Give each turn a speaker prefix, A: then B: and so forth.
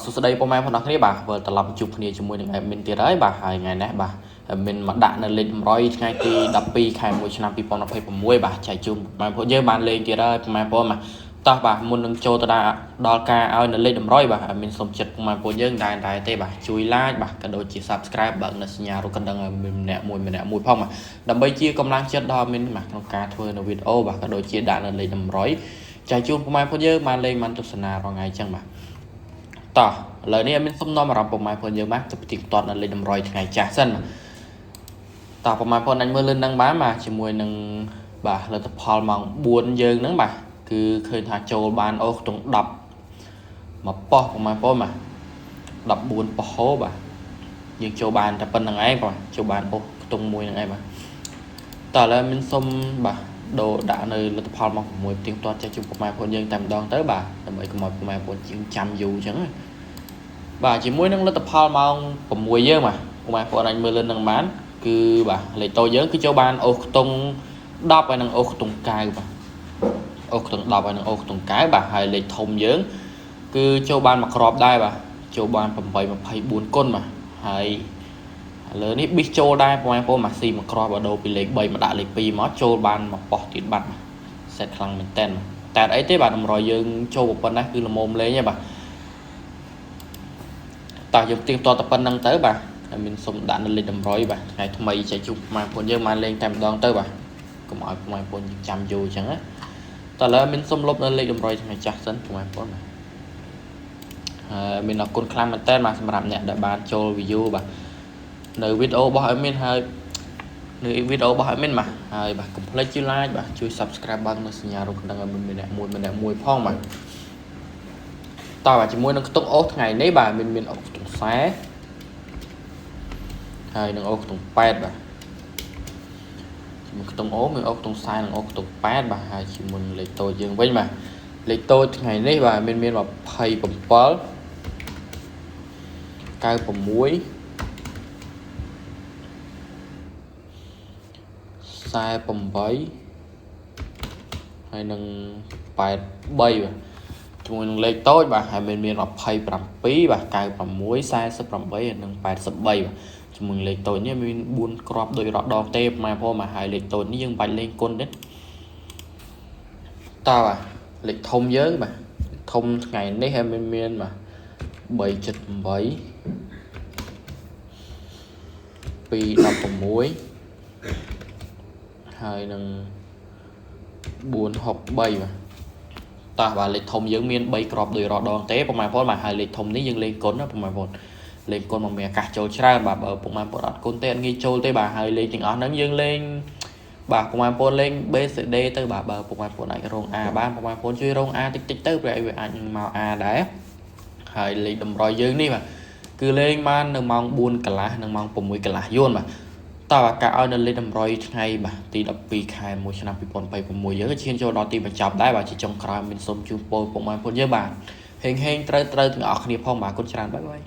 A: សុស្ដីពុកម៉ែបងប្អូនគ្នាបាទវិលត្រឡប់ជួបគ្នាជាមួយនឹង admin ទៀតហើយបាទហើយថ្ងៃនេះបាទ admin មកដាក់នៅលេខ100ថ្ងៃទី12ខែ1ឆ្នាំ2026បាទចែកជូនពុកម៉ែបងប្អូនយើងបានលេងទៀតហើយពុកម៉ែបងប្អូនបាទតោះបាទមុននឹងចូលទៅដល់ការឲ្យនៅលេខ100បាទ admin សូមចិត្តពុកម៉ែបងប្អូនយើងដែរទេបាទជួយ like បាទក៏ដូចជា subscribe បើកនៅសញ្ញារូបកណ្ដឹងឲ្យម្នាក់មួយផងបាទដើម្បីជាកម្លាំងចិត្តដល់ admin បាទក្នុងការធ្វើនៅវីដេអូបាទក៏ដូចជាដាក់នៅលេខ100ចែកជូនពុកម៉ែបងប្អូនយើងបានលេងបានទស្សនារាល់ថ្ងៃអញ្ចឹងបាទតោះឥឡូវនេះមានសុំនាំអារម្មណ៍ពុកម៉ែបងប្អូនយើងបាទទៅផ្ទះផ្ទាត់នៅលេខ100ថ្ងៃចាស់សិនតោះពុកម៉ែបងប្អូនអាចមើលលឿននឹងបានបាទជាមួយនឹងបាទលទ្ធផលម៉ោង4យើងហ្នឹងបាទគឺឃើញថាចូលបានអូខ្ទង់10មកប៉ោះពុកម៉ែបងប្អូនបាទ14ប៉ោះហូបាទយើងចូលបានតែប៉ុណ្្នឹងឯងបាទចូលបានអូខ្ទង់1ហ្នឹងឯងបាទតោះឥឡូវមានសុំបាទដូរដាក់នៅលទ្ធផលមក6ផ្ទះផ្ទាត់ចែកជូនពុកម៉ែបងប្អូនយើងតែម្ដងទៅបាទដើម្បីកុំឲ្យពុកម៉ែបងប្អូនជាងចាំយូរអញ្ចឹងបាទជាមួយនឹងលទ្ធផលម៉ោង6យើងបាទពុកម៉ែបងប្អូនអាចមើលលឿននឹងបានគឺបាទលេខតូចយើងគឺចូលបានអូខ្ទង់10ហើយនឹងអូខ្ទង់9បាទអូខ្ទង់10ហើយនឹងអូខ្ទង់9បាទហើយលេខធំយើងគឺចូលបានមួយគ្រាប់ដែរបាទចូលបាន824គុណបាទហើយឥឡូវនេះប៊ីសចូលដែរពុកម៉ែបងប្អូនម៉ាស៊ីមួយគ្រាប់បដូរពីលេខ3មកដាក់លេខ2មកចូលបានមកប៉ោះទៀតបាត់សេតខ្លាំងមែនតើតែអីទេបាទតម្រុយយើងចូលប៉ុណ្ណាគឺល្មមលេងទេបាទតោះយើងផ្ទះតទៅប៉ុណ្្នឹងទៅបាទហើយមានសុំដាក់នៅលេខ100បាទថ្ងៃថ្មីចែកជូនពុកម៉ែបងប្អូនយើងបានលេងតែម្ដងទៅបាទកុំឲ្យពុកម៉ែបងប្អូនចាំយូរអញ្ចឹងណាតោះឥឡូវមានសុំលុបនៅលេខ100ថ្ងៃចាស់សិនពុកម៉ែបងប្អូនបាទហើយមានអរគុណខ្លាំងមែនតើបាទសម្រាប់អ្នកដែលបានចូល view បាទនៅវីដេអូរបស់adminហើយនៅវីដេអូរបស់adminបាទហើយបាទកុំភ្លេចជួយ like បាទជួយ subscribe បើកនៅសញ្ញារូបកណ្ដឹងឲ្យម្នាក់មួយផងបាទតើបាទជាមួយនឹងខ្ទង់អូសថ្ងៃនេះបាទមានអូសខ្ទង់40ហើយនឹងអូសខ្ទង់8បាទជាមួយខ្ទង់អូសមានអូសខ្ទង់40និងអូសខ្ទង់8បាទហើយជាមួយលេខតូចយើងវិញបាទលេខតូចថ្ងៃនេះបាទមាន27 96 48ហើយនឹង83បាទជាមួយនឹងលេខតូចបាទហើយមាន27បាទ96 48ហើយនឹង83បាទជាមួយលេខតូចនេះមាន4គ្រាប់ដោយរត់ដងទេម៉ែបងមកហើយលេខតូចនេះយើងបាច់លេងគុណទេតើបាទលេខធំយើងបាទធំថ្ងៃនេះហើយមានបាទ378 216ហើយនឹង463បាទតោះបាទលេខធំយើងមាន3គ្រាប់ដោយរដងទេពុកម៉ែបងប្អូនបាទហើយលេខធំនេះយើងលេងគុណណាពុកម៉ែបងប្អូនលេងគុណមកមានអាកាសចូលច្រើនបាទបើពុកម៉ែបងប្អូនអត់គុណទេអត់ងាយចូលទេបាទហើយលេងទាំងអស់ហ្នឹងយើងលេងបាទពុកម៉ែបងប្អូនលេង BCD ទៅបាទបើពុកម៉ែបងប្អូនអាចរង A បានពុកម៉ែបងប្អូនជួយរង A តិចទៅព្រោះវាអាចមក A ដែរហើយលេខតម្រុយយើងនេះបាទគឺលេងបាននៅម៉ោង4កន្លះនិងម៉ោង6កន្លះយួនបាទតើការឲ្យនៅលេខ100ថ្ងៃបាទទី12ខែ1ឆ្នាំ2026យើងឈានចូលដល់ទីបញ្ចប់ដែរបាទជាចុងក្រោយមានសូមជូនពរពុកម៉ែបងប្អូនយើងបាទហេងត្រូវទាំងអស់គ្នាផងបាទគុណច្រើនបាយ